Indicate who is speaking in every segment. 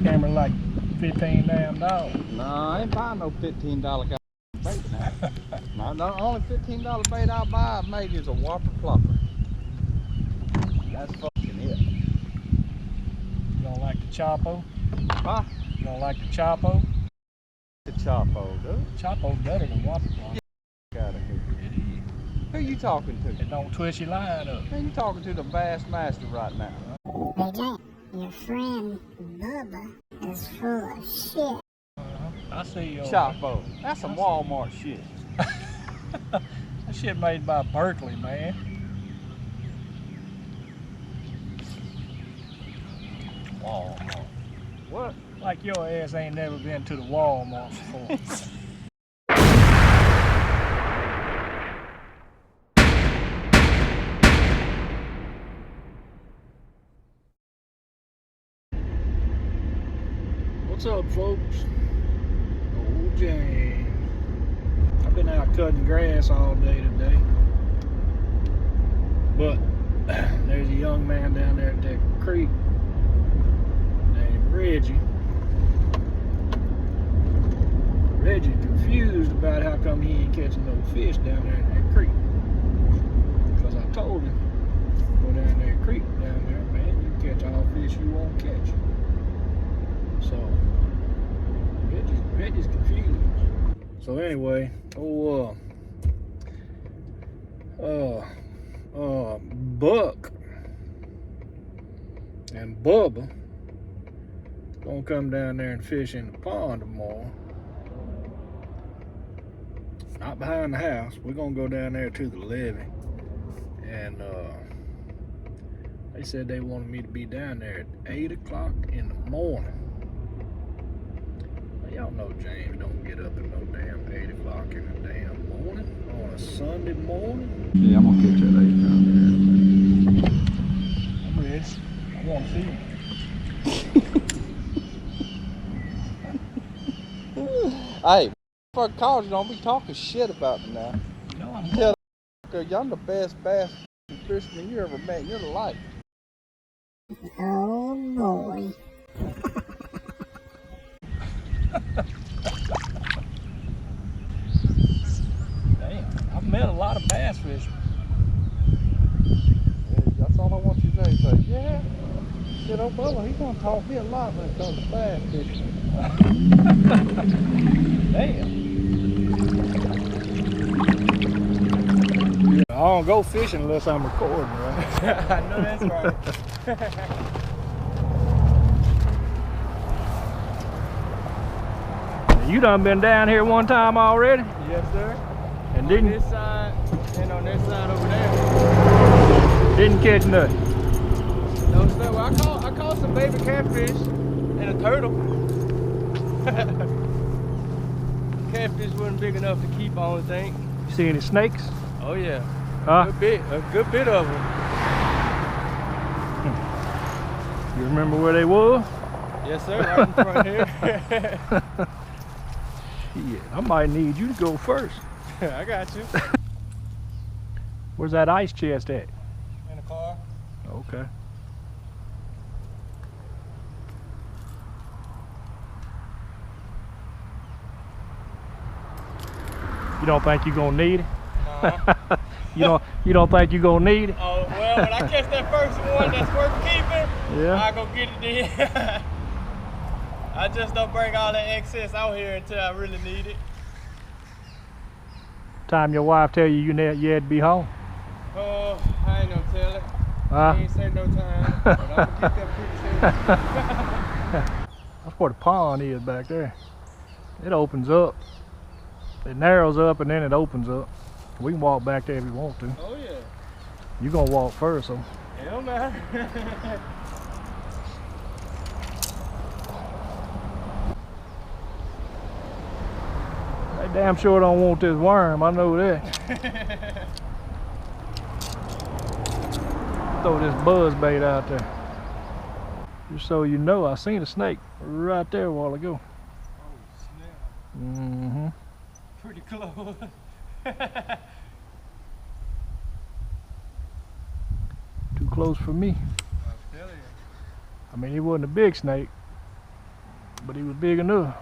Speaker 1: jackhammer like $15 damn.
Speaker 2: Nah, I ain't buying no $15 bait now. No, the only $15 bait I'll buy maybe is a whopper plopper. That's fucking it.
Speaker 1: You don't like the Chapo?
Speaker 2: Huh?
Speaker 1: You don't like the Chapo?
Speaker 2: The Chapo, dude.
Speaker 1: Chapo's better than whopper plopper.
Speaker 2: Get out of here.
Speaker 1: It is.
Speaker 2: Who you talking to?
Speaker 1: It don't twist your line up.
Speaker 2: Man, you talking to the Bass Master right now.
Speaker 3: Hey Jay, your friend Bubba is full of shit.
Speaker 1: I see your
Speaker 2: Chapo. That's some Walmart shit.
Speaker 1: That shit made by Berkeley, man. Walmart.
Speaker 2: What?
Speaker 1: Like your ass ain't never been to the Walmart before. What's up, folks? Old James. I've been out cutting grass all day today. But there's a young man down there at that creek named Reggie. Reggie's confused about how come he ain't catching no fish down there in that creek. Because I told him, go down that creek down there, man, you catch all fish you won't catch. So, Reggie's confused. So anyway, Buck and Bubba gonna come down there and fish in the pond tomorrow. Not behind the house. We're gonna go down there to the levee. And they said they wanted me to be down there at 8 o'clock in the morning. Y'all know James don't get up at no damn 8 o'clock in the damn morning on a Sunday morning.
Speaker 2: Yeah, I'm gonna catch that 8 down
Speaker 1: I'm ready. I want to see him.
Speaker 2: there. Hey, fuck calls, you don't be talking shit about me now.
Speaker 1: No, I'm
Speaker 2: Tell that y'all the best bass fisherman you ever met in your life.
Speaker 3: Oh boy.
Speaker 1: Damn, I've met a lot of bass fishermen.
Speaker 2: Yeah, that's all I want you to say. Say, yeah. You know, Bubba, he's gonna talk me a lot when it comes to bass fishing.
Speaker 1: Damn. I don't go fishing unless I'm recording, right?
Speaker 2: I know that's right.
Speaker 1: You done been down here one time already?
Speaker 2: Yes, sir.
Speaker 1: And
Speaker 2: On
Speaker 1: didn't
Speaker 2: this side and on this side over there.
Speaker 1: didn't catch nothing.
Speaker 2: No, sir. Well, I caught some baby catfish and a turtle. Catfish wasn't big enough to keep, I don't think.
Speaker 1: You see any snakes?
Speaker 2: Oh yeah.
Speaker 1: Huh?
Speaker 2: A good bit of them.
Speaker 1: You remember where they was?
Speaker 2: Yes, sir. Right in front here.
Speaker 1: Yeah, I might need you to go first.
Speaker 2: I got you.
Speaker 1: Where's that ice chest at?
Speaker 2: In the car.
Speaker 1: Okay. You don't think you're gonna need it?
Speaker 2: Nah.
Speaker 1: You don't think you're gonna need it?
Speaker 2: Oh, well, when I catch that first one that's worth keeping,
Speaker 1: Yeah.
Speaker 2: I go get it then. I just don't bring all that excess out here until I really need it.
Speaker 1: Time your wife tell you you had to be home?
Speaker 2: Oh, I ain't gonna tell it.
Speaker 1: Huh?
Speaker 2: I ain't say no time, but I'm gonna get that pretty soon.
Speaker 1: That's where the pond is back there. It opens up. It narrows up and then it opens up. We can walk back there if you want to.
Speaker 2: Oh yeah.
Speaker 1: You're gonna walk first, so.
Speaker 2: It don't matter.
Speaker 1: They damn sure don't want this worm, I know that. Throw this buzz bait out there. Just so you know, I seen a snake right there a while ago.
Speaker 2: Oh snap.
Speaker 1: Mm-hmm.
Speaker 2: Pretty close.
Speaker 1: Too close for me.
Speaker 2: I'm telling you.
Speaker 1: I mean, it wasn't a big snake. but he was big enough.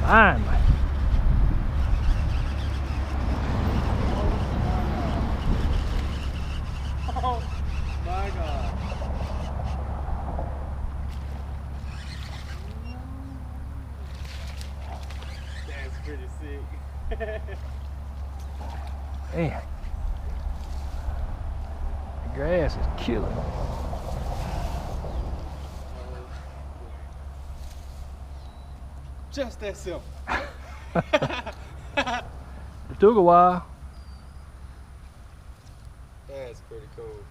Speaker 1: Finally.
Speaker 2: Oh my God. That's pretty sick.
Speaker 1: Man, the grass is killing me.
Speaker 2: Just that simple.
Speaker 1: It took a while.
Speaker 2: That's pretty cool.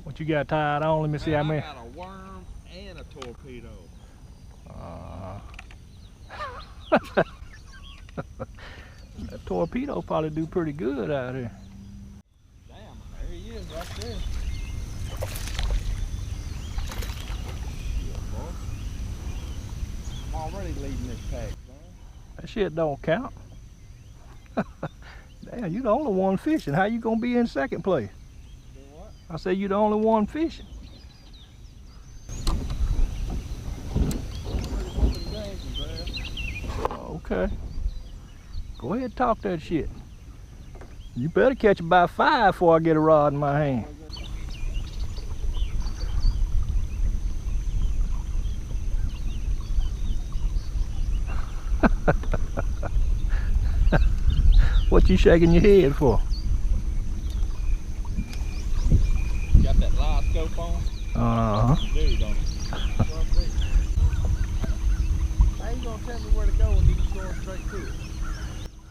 Speaker 1: What you got tied on? Let me see how many.
Speaker 2: I got a worm and a torpedo.
Speaker 1: That torpedo probably do pretty good out here.
Speaker 2: Damn, there he is right there. Shit, boy. I'm already leading this pack, man.
Speaker 1: That shit don't count. Damn, you the only one fishing. How you gonna be in second place?
Speaker 2: Do what?
Speaker 1: I said you the only one fishing. Okay. Go ahead and talk that shit. You better catch about 5 before I get a rod in my hand. What you shaking your head for?
Speaker 2: Got that live scope on?
Speaker 1: Uh-huh.
Speaker 2: Dude, don't How you gonna tell me where to go and you going straight to it?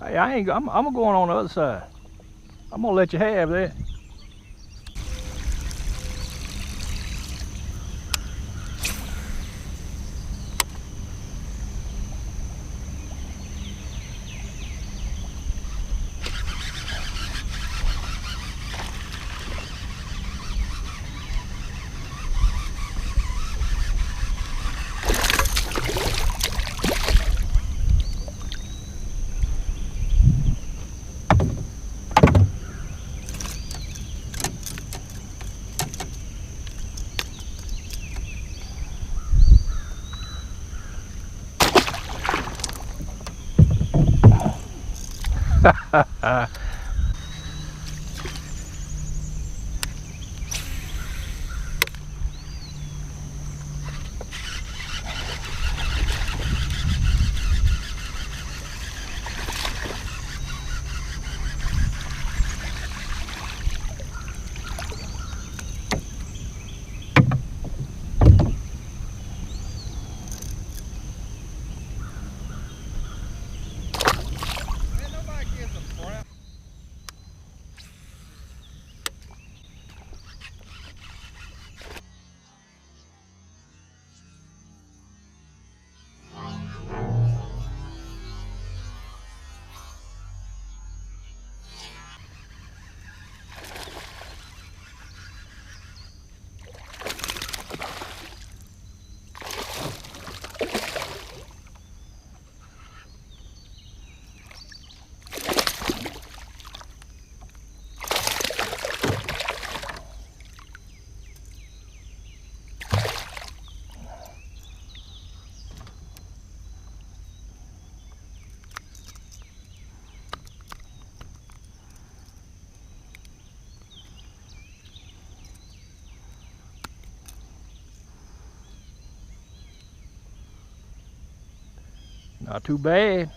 Speaker 1: Hey, I'm going on the other side. I'm gonna let you have that.
Speaker 2: Man, nobody gives a crap.
Speaker 1: Not too bad.